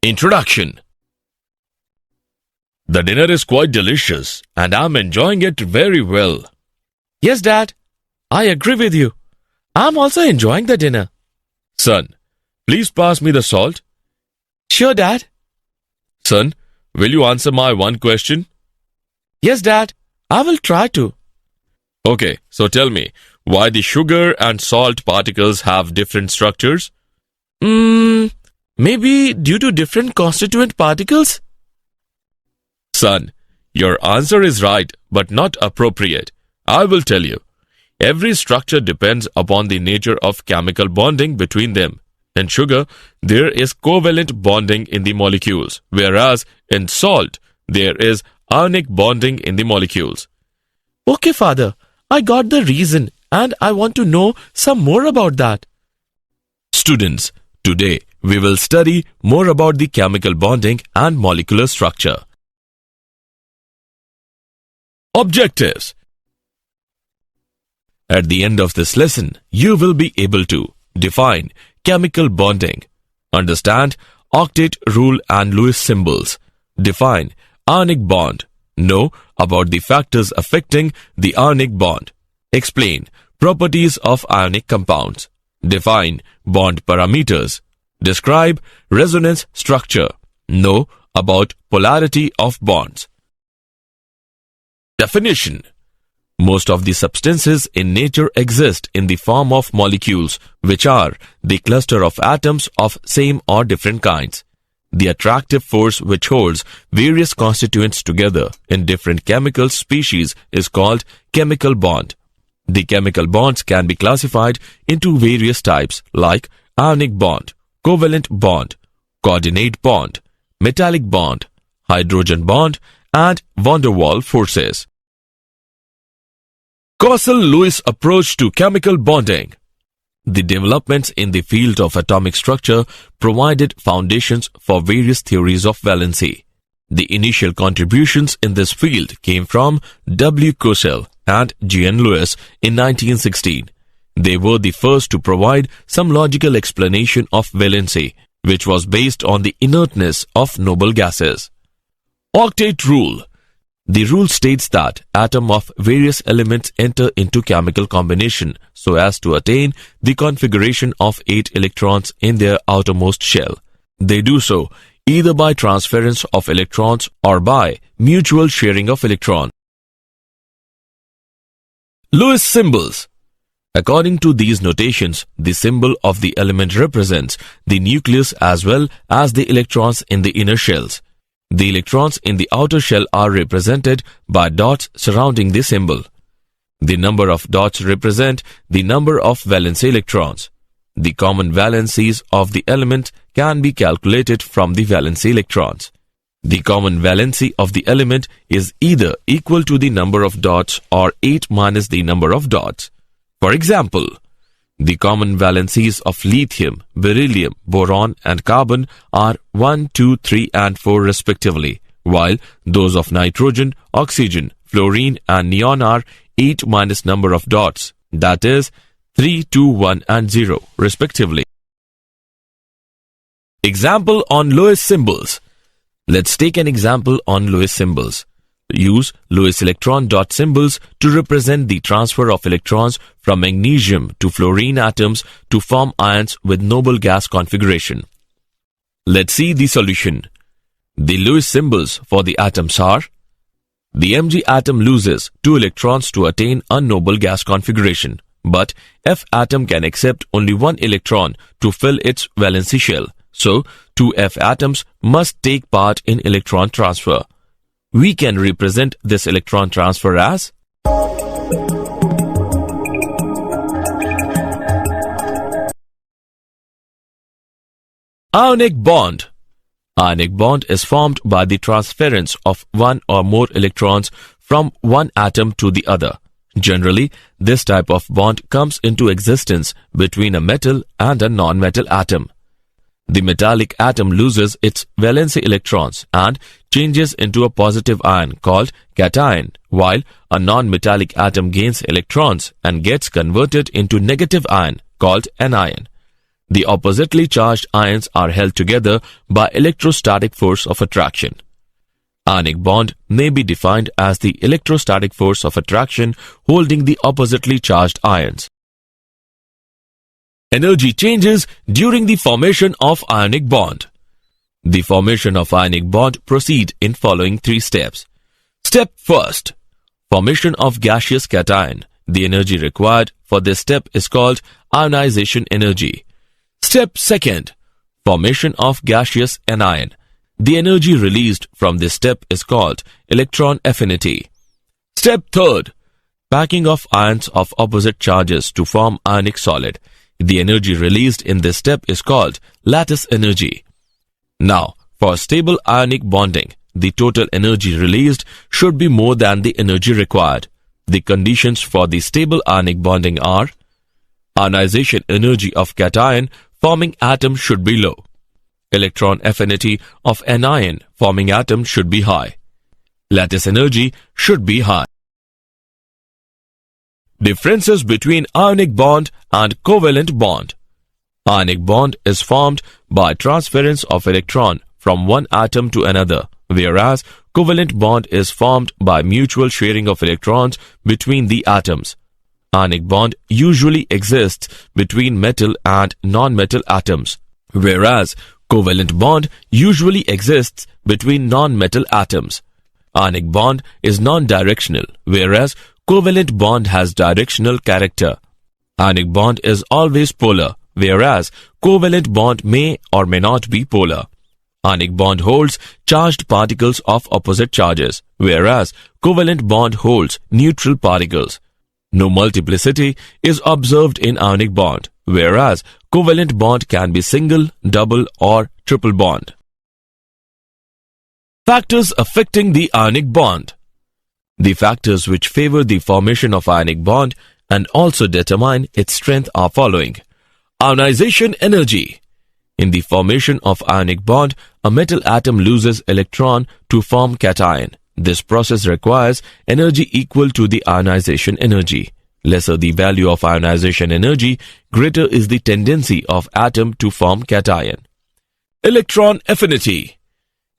Introduction. The dinner is quite delicious and I'm enjoying it very well. Yes, Dad. I agree with you. I'm also enjoying the dinner. Son, please pass me the salt. Sure, Dad. Son, will you answer my one question? Yes, Dad. I will try to. Okay, so tell me, why the sugar and salt particles have different structures? Maybe due to different constituent particles? Son, your answer is right, but not appropriate. I will tell you. Every structure depends upon the nature of chemical bonding between them. In sugar, there is covalent bonding in the molecules, whereas in salt, there is ionic bonding in the molecules. Okay, Father. I got the reason and I want to know some more about that. Students, today we will study more about the chemical bonding and molecular structure. Objectives. At the end of this lesson, you will be able to define chemical bonding, understand octet rule and Lewis symbols, define ionic bond, know about the factors affecting the ionic bond, explain properties of ionic compounds, define bond parameters, describe resonance structure, know about polarity of bonds. Definition. Most of the substances in nature exist in the form of molecules, which are the cluster of atoms of same or different kinds. The attractive force which holds various constituents together in different chemical species is called chemical bond. The chemical bonds can be classified into various types like ionic bond, covalent bond, coordinate bond, metallic bond, hydrogen bond, and van der Waals forces. Coastal-Lewis approach to chemical bonding. The developments in the field of atomic structure provided foundations for various theories of valency. The initial contributions in this field came from W. Coastal and G. N. Lewis in 1916. They were the first to provide some logical explanation of valency, which was based on the inertness of noble gases. Octet rule. The rule states that atoms of various elements enter into chemical combination so as to attain the configuration of 8 electrons in their outermost shell. They do so either by transference of electrons or by mutual sharing of electrons. Lewis symbols. According to these notations, the symbol of the element represents the nucleus as well as the electrons in the inner shells. The electrons in the outer shell are represented by dots surrounding the symbol. The number of dots represent the number of valence electrons. The common valencies of the element can be calculated from the valence electrons. The common valency of the element is either equal to the number of dots or 8 minus the number of dots. For example, the common valencies of lithium, beryllium, boron and carbon are 1, 2, 3 and 4 respectively, while those of nitrogen, oxygen, fluorine and neon are 8 minus number of dots, that is 3, 2, 1 and 0 respectively. Example on Lewis symbols. Let's take an example on Lewis symbols. Use Lewis electron dot symbols to represent the transfer of electrons from magnesium to fluorine atoms to form ions with noble gas configuration. Let's see the solution. The Lewis symbols for the atoms are: the Mg atom loses 2 electrons to attain a noble gas configuration, but F atom can accept only 1 electron to fill its valency shell, so 2 F atoms must take part in electron transfer. We can represent this electron transfer as ionic bond. Ionic bond is formed by the transference of one or more electrons from one atom to the other. Generally, this type of bond comes into existence between a metal and a non-metal atom. The metallic atom loses its valency electrons and changes into a positive ion called cation, while a non-metallic atom gains electrons and gets converted into negative ion called anion. The oppositely charged ions are held together by electrostatic force of attraction. Ionic bond may be defined as the electrostatic force of attraction holding the oppositely charged ions. Energy changes during the formation of ionic bond. The formation of ionic bond proceed in following 3 steps. Step first, formation of gaseous cation. The energy required for this step is called ionization energy. Step second, formation of gaseous anion. The energy released from this step is called electron affinity. Step third, packing of ions of opposite charges to form ionic solid. The energy released in this step is called lattice energy. Now, for stable ionic bonding, the total energy released should be more than the energy required. The conditions for the stable ionic bonding are: ionization energy of cation forming atom should be low. Electron affinity of anion forming atom should be high. Lattice energy should be high. Differences between ionic bond and covalent bond. Ionic bond is formed by transference of electron from one atom to another, whereas covalent bond is formed by mutual sharing of electrons between the atoms. Ionic bond usually exists between metal and non-metal atoms, whereas covalent bond usually exists between non-metal atoms. Ionic bond is non-directional, whereas covalent bond has directional character. Ionic bond is always polar, whereas covalent bond may or may not be polar. Ionic bond holds charged particles of opposite charges, whereas covalent bond holds neutral particles. No multiplicity is observed in ionic bond, whereas covalent bond can be single, double, or triple bond. Factors affecting the ionic bond. The factors which favor the formation of ionic bond and also determine its strength are following. Ionization energy. In the formation of ionic bond, a metal atom loses electron to form cation. This process requires energy equal to the ionization energy. Lesser the value of ionization energy, greater is the tendency of atom to form cation. Electron affinity.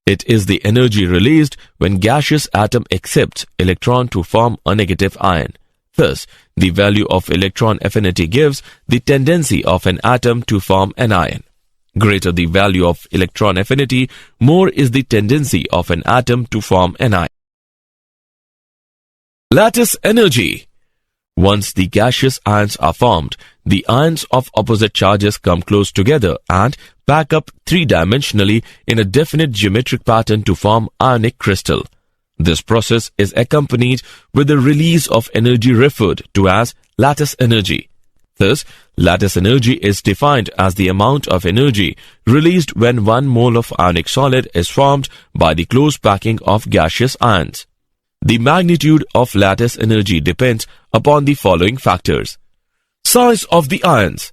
It is the energy released when gaseous atom accepts electron to form a negative ion. Thus, the value of electron affinity gives the tendency of an atom to form an ion. Greater the value of electron affinity, more is the tendency of an atom to form an ion. Lattice energy. Once the gaseous ions are formed, the ions of opposite charges come close together and pack up three-dimensionally in a definite geometric pattern to form ionic crystal. This process is accompanied with the release of energy referred to as lattice energy. Thus, lattice energy is defined as the amount of energy released when 1 mole of ionic solid is formed by the close packing of gaseous ions. The magnitude of lattice energy depends upon the following factors. Size of the ions.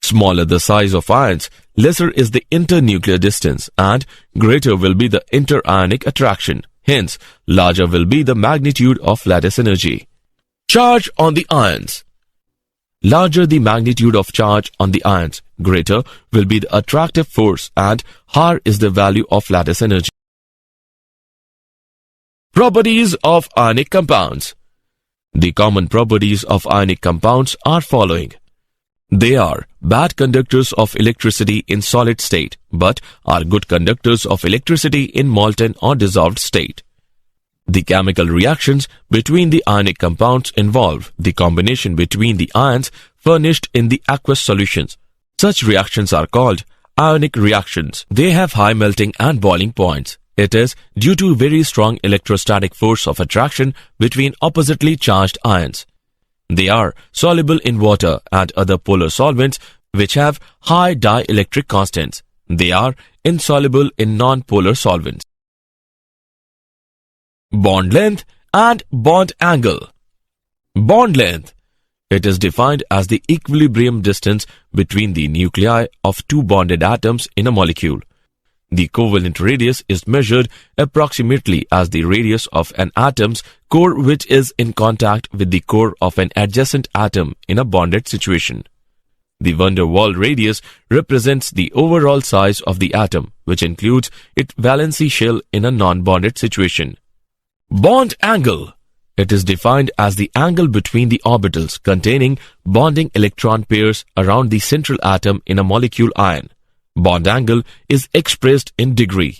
Smaller the size of ions, lesser is the internuclear distance and greater will be the interionic attraction. Hence, larger will be the magnitude of lattice energy. Charge on the ions. Larger the magnitude of charge on the ions, greater will be the attractive force and higher is the value of lattice energy. Properties of ionic compounds. The common properties of ionic compounds are following. They are bad conductors of electricity in solid state, but are good conductors of electricity in molten or dissolved state. The chemical reactions between the ionic compounds involve the combination between the ions furnished in the aqueous solutions. Such reactions are called ionic reactions. They have high melting and boiling points. It is due to very strong electrostatic force of attraction between oppositely charged ions. They are soluble in water and other polar solvents which have high dielectric constants. They are insoluble in non-polar solvents. Bond length and bond angle. Bond length. It is defined as the equilibrium distance between the nuclei of two bonded atoms in a molecule. The covalent radius is measured approximately as the radius of an atom's core which is in contact with the core of an adjacent atom in a bonded situation. The van der Waals radius represents the overall size of the atom, which includes its valency shell in a non-bonded situation. Bond angle. It is defined as the angle between the orbitals containing bonding electron pairs around the central atom in a molecule ion. Bond angle is expressed in degree.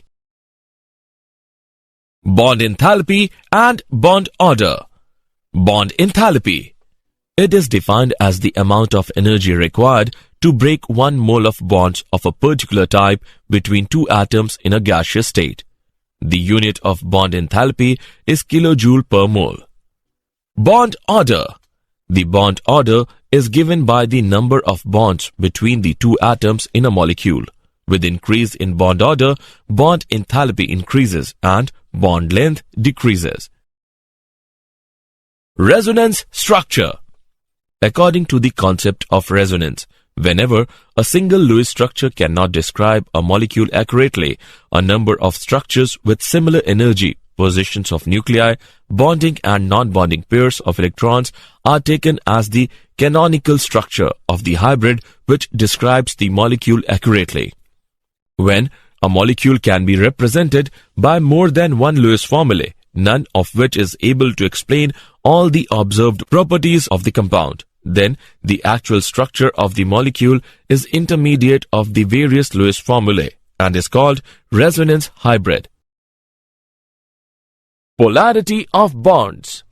Bond enthalpy and bond order. Bond enthalpy. It is defined as the amount of energy required to break 1 mole of bonds of a particular type between two atoms in a gaseous state. The unit of bond enthalpy is kilojoule per mole. Bond order. The bond order is given by the number of bonds between the two atoms in a molecule. With increase in bond order, bond enthalpy increases and bond length decreases. Resonance structure. According to the concept of resonance, whenever a single Lewis structure cannot describe a molecule accurately, a number of structures with similar energy, positions of nuclei, bonding and non-bonding pairs of electrons are taken as the canonical structure of the hybrid which describes the molecule accurately. When a molecule can be represented by more than one Lewis formulae, none of which is able to explain all the observed properties of the compound, then the actual structure of the molecule is intermediate of the various Lewis formulae and is called resonance hybrid. Polarity of bonds.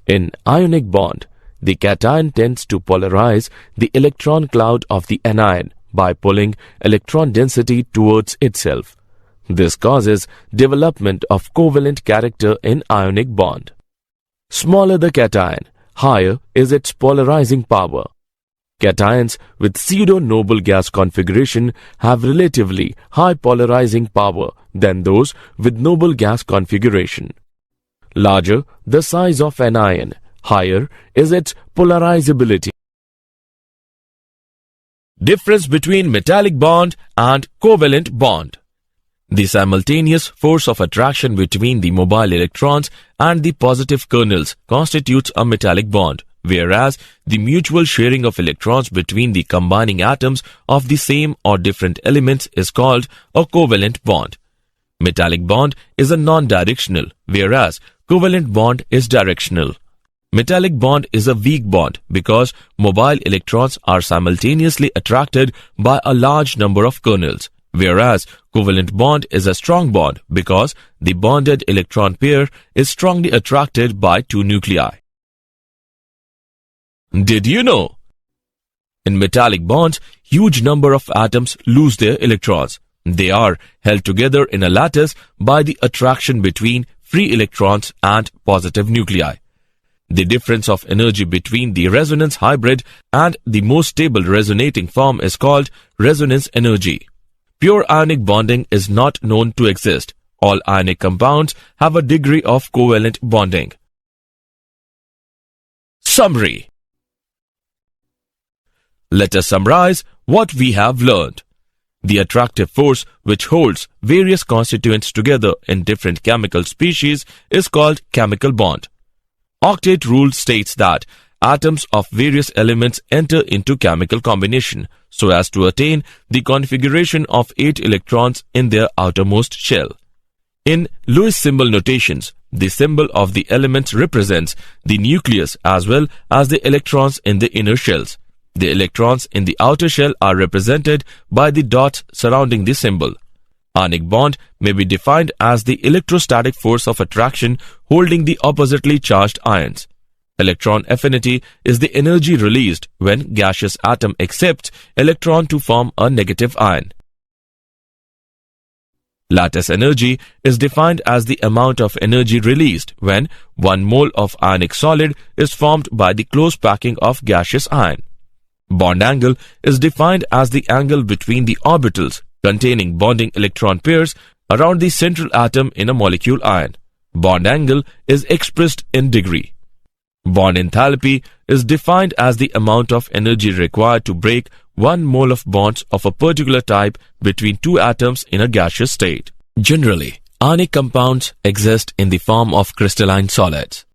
In ionic bond, the cation tends to polarize the electron cloud of the anion by pulling electron density towards itself. This causes development of covalent character in ionic bond. Smaller the cation, higher is its polarizing power. Cations with pseudo-noble gas configuration have relatively high polarizing power than those with noble gas configuration. Larger the size of an ion, higher is its polarizability. Difference between metallic bond and covalent bond. The simultaneous force of attraction between the mobile electrons and the positive kernels constitutes a metallic bond, whereas the mutual sharing of electrons between the combining atoms of the same or different elements is called a covalent bond. Metallic bond is a non-directional, whereas covalent bond is directional. Metallic bond is a weak bond because mobile electrons are simultaneously attracted by a large number of kernels, whereas covalent bond is a strong bond because the bonded electron pair is strongly attracted by two nuclei. Did you know? In metallic bonds, huge number of atoms lose their electrons. They are held together in a lattice by the attraction between free electrons and positive nuclei. The difference of energy between the resonance hybrid and the most stable resonating form is called resonance energy. Pure ionic bonding is not known to exist. All ionic compounds have a degree of covalent bonding. Summary. Let us summarize what we have learned. The attractive force which holds various constituents together in different chemical species is called chemical bond. Octet rule states that atoms of various elements enter into chemical combination so as to attain the configuration of 8 electrons in their outermost shell. In Lewis symbol notations, the symbol of the elements represents the nucleus as well as the electrons in the inner shells. The electrons in the outer shell are represented by the dots surrounding the symbol. Ionic bond may be defined as the electrostatic force of attraction holding the oppositely charged ions. Electron affinity is the energy released when gaseous atom accepts electron to form a negative ion. Lattice energy is defined as the amount of energy released when 1 mole of ionic solid is formed by the close packing of gaseous ion. Bond angle is defined as the angle between the orbitals containing bonding electron pairs around the central atom in a molecule ion. Bond angle is expressed in degree. Bond enthalpy is defined as the amount of energy required to break 1 mole of bonds of a particular type between two atoms in a gaseous state. Generally, ionic compounds exist in the form of crystalline solids.